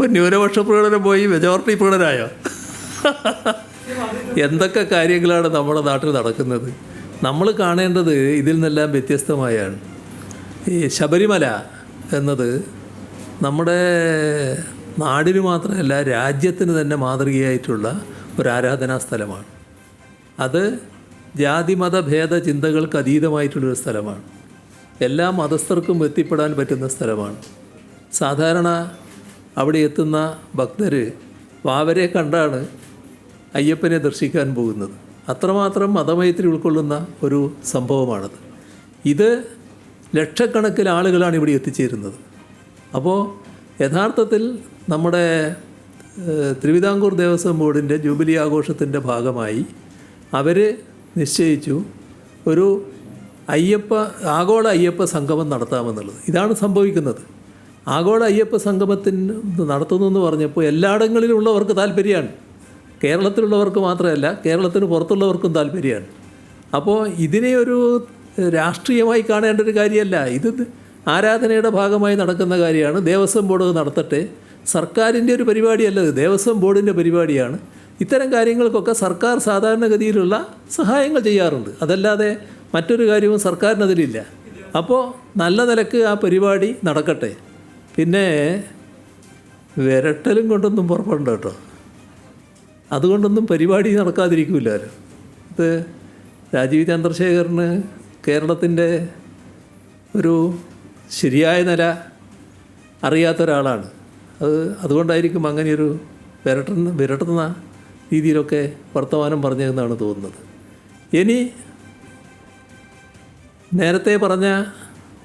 ഇപ്പം ന്യൂനപക്ഷ പ്രകടനം പോയി മെജോറിറ്റി പ്രകടനമായോ? എന്തൊക്കെ കാര്യങ്ങളാണ് നമ്മുടെ നാട്ടിൽ നടക്കുന്നത്. നമ്മൾ കാണേണ്ടത് ഇതിൽ നിന്നെല്ലാം വ്യത്യസ്തമായാണ്. ഈ ശബരിമല എന്നത് നമ്മുടെ നാടിന് മാത്രമല്ല രാജ്യത്തിന് തന്നെ മാതൃകയായിട്ടുള്ള ഒരു ആരാധനാ സ്ഥലമാണ്. അത് ജാതിമത ഭേദ ചിന്തകൾക്ക് അതീതമായിട്ടുള്ളൊരു സ്ഥലമാണ്. എല്ലാ മതസ്ഥർക്കും എത്തിപ്പെടാൻ പറ്റുന്ന സ്ഥലമാണ്. സാധാരണ അവിടെ എത്തുന്ന ഭക്തർ വാവരെ കണ്ടാണ് അയ്യപ്പനെ ദർശിക്കാൻ പോകുന്നത്. അത്രമാത്രം മതമൈത്രി ഉൾക്കൊള്ളുന്ന ഒരു സംഭവമാണത്. ഇത് ലക്ഷക്കണക്കിന് ആളുകളാണ് ഇവിടെ എത്തിച്ചേരുന്നത്. അപ്പോൾ യഥാർത്ഥത്തിൽ നമ്മുടെ തിരുവിതാംകൂർ ദേവസ്വം ബോർഡിൻ്റെ ജൂബിലി ആഘോഷത്തിൻ്റെ ഭാഗമായി അവർ നിശ്ചയിച്ചു ഒരു ആഗോള അയ്യപ്പ സംഗമം നടത്താമെന്നുള്ളത്. ഇതാണ് സംഭവിക്കുന്നത്. ആഗോള അയ്യപ്പ സംഗമത്തിന് നടത്തുന്നു എന്ന് പറഞ്ഞപ്പോൾ എല്ലായിടങ്ങളിലുള്ളവർക്ക് താല്പര്യമാണ്. കേരളത്തിലുള്ളവർക്ക് മാത്രമല്ല, കേരളത്തിന് പുറത്തുള്ളവർക്കും താല്പര്യമാണ്. അപ്പോൾ ഇതിനെ ഒരു രാഷ്ട്രീയമായി കാണേണ്ട ഒരു കാര്യമല്ല. ഇത് ആരാധനയുടെ ഭാഗമായി നടക്കുന്ന കാര്യമാണ്. ദേവസ്വം ബോർഡ് നടത്തട്ടെ. സർക്കാരിൻ്റെ ഒരു പരിപാടിയല്ല, ഇത് ദേവസ്വം ബോർഡിൻ്റെ പരിപാടിയാണ്. ഇത്തരം കാര്യങ്ങൾക്കൊക്കെ സർക്കാർ സാധാരണഗതിയിലുള്ള സഹായങ്ങൾ ചെയ്യാറുണ്ട്. അതല്ലാതെ മറ്റൊരു കാര്യവും സർക്കാരിനതിലില്ല. അപ്പോൾ നല്ല നിലക്ക് ആ പരിപാടി നടക്കട്ടെ. പിന്നെ വിരട്ടലും കൊണ്ടൊന്നും പുറപ്പെടണ്ട കേട്ടോ. അതുകൊണ്ടൊന്നും പരിപാടി നടക്കാതിരിക്കില്ലല്ലോ. ഇത് രാജീവ് ചന്ദ്രശേഖറിന് കേരളത്തിൻ്റെ ഒരു ശരിയായ നില അറിയാത്ത ഒരാളാണ്. അതുകൊണ്ടായിരിക്കും അങ്ങനെയൊരു വിരട്ടുന്ന രീതിയിലൊക്കെ വർത്തമാനം പറഞ്ഞതെന്നാണ് തോന്നുന്നത്. ഇനി നേരത്തെ പറഞ്ഞ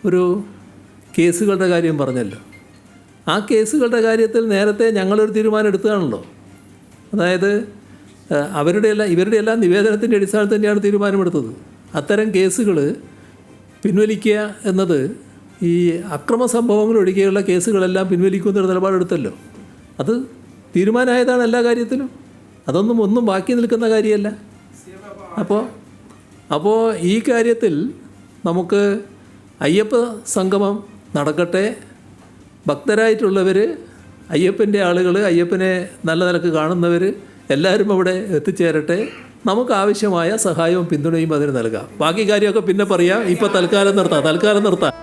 ഒരു കേസുകളുടെ കാര്യം പറഞ്ഞല്ലോ. ആ കേസുകളുടെ കാര്യത്തിൽ നേരത്തെ ഞങ്ങളൊരു തീരുമാനം എടുത്തതാണല്ലോ. അതായത് ഇവരുടെ എല്ലാം നിവേദനത്തിൻ്റെ അടിസ്ഥാനത്തിൽ തന്നെയാണ് തീരുമാനമെടുത്തത്. അത്തരം കേസുകൾ പിൻവലിക്കുക എന്നത് ഈ അക്രമ സംഭവങ്ങൾ ഒഴികെയുള്ള കേസുകളെല്ലാം പിൻവലിക്കുന്നൊരു നിലപാടെടുത്തല്ലോ. അത് തീരുമാനമായതാണ് എല്ലാ കാര്യത്തിലും. ഒന്നും ബാക്കി നിൽക്കുന്ന കാര്യമല്ല. അപ്പോൾ ഈ കാര്യത്തിൽ നമുക്ക് അയ്യപ്പ സംഗമം നടക്കട്ടെ. ഭക്തരായിട്ടുള്ളവർ, അയ്യപ്പൻ്റെ ആളുകൾ, അയ്യപ്പനെ നല്ല നിലക്ക് കാണുന്നവർ എല്ലാവരും അവിടെ എത്തിച്ചേരട്ടെ. നമുക്ക് ആവശ്യമായ സഹായവും പിന്തുണയും അതിന് നൽകാം. ബാക്കി കാര്യമൊക്കെ പിന്നെ പറയാം. ഇപ്പോൾ തൽക്കാലം നിർത്താം.